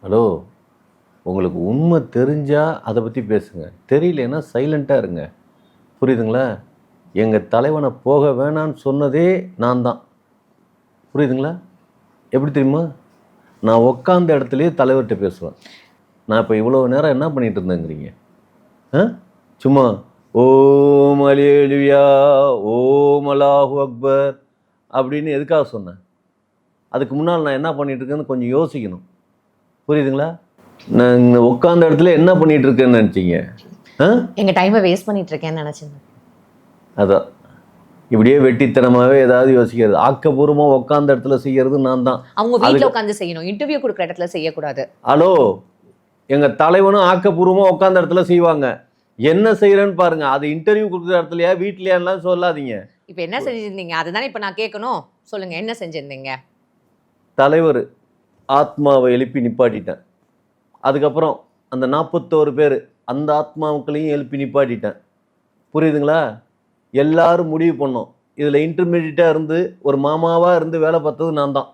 Hello, உங்களுக்கு உண்மை தெரிஞ்சா அதை பற்றி பேசுங்க. தெரியலன்னா சைலண்ட்டாக இருங்க. புரியுதுங்களா? எங்கள் தலைவனை போக வேணான்னு சொன்னதே நான் தான். புரியுதுங்களா? எப்படி தெரியுமா? நான் உட்காந்த இடத்துலையே தலைவர்கிட்ட பேசுவேன். நான் இப்போ இவ்வளோ நேரம் என்ன பண்ணிட்டு இருந்தேங்கிறீங்க? சும்மா ஓம் அலேலுயா, ஓம் அல்லாஹு அக்பர் அப்படின்னு எதுக்காக சொன்னேன்? அதுக்கு முன்னால் நான் என்ன பண்ணிட்டு இருக்கேன்னு கொஞ்சம் யோசிக்கணும். புரியுதுங்களா? நான் உட்காந்த இடத்துல என்ன பண்ணிட்டு இருக்கேன்னு நினைச்சீங்க? எங்க டைமை வேஸ்ட் பண்ணிட்டு இருக்கேன்னு நினைச்சேன். அதான் இப்படியே வெட்டித்தனமாவே ஏதாவது யோசிக்கிறது. ஆக்கப்பூர்வமாக உட்காந்த இடத்துல செய்யறது நான் தான். அவங்க வீட்டில் உட்காந்து செய்யணும், இன்டர்வியூ கொடுக்குற இடத்துல செய்யக்கூடாது. ஹலோ, எங்க தலைவனும் ஆக்கப்பூர்வமாக உட்காந்த இடத்துல செய்வாங்க. என்ன செய்யறேன்னு பாருங்க. அது இன்டர்வியூ கொடுக்குற இடத்துலயா வீட்லயான்லாம் சொல்லாதீங்க. இப்போ என்ன செஞ்சிருந்தீங்க? அதுதானே இப்போ நான் கேட்கணும். சொல்லுங்க, என்ன செஞ்சிருந்தீங்க? தலைவர் ஆத்மாவை எழுப்பி நிப்பாட்டிட்டேன். அதுக்கப்புறம் அந்த 41 பேர் அந்த ஆத்மாக்களையும் எழுப்பி நிப்பாட்டிட்டேன். புரியுதுங்களா? எல்லாரும் முடிவு பண்ணோம். இதில் இன்டர்மீடியட்டாக இருந்து ஒரு மாமாவாக இருந்து வேலை பார்த்தது நான் தான்.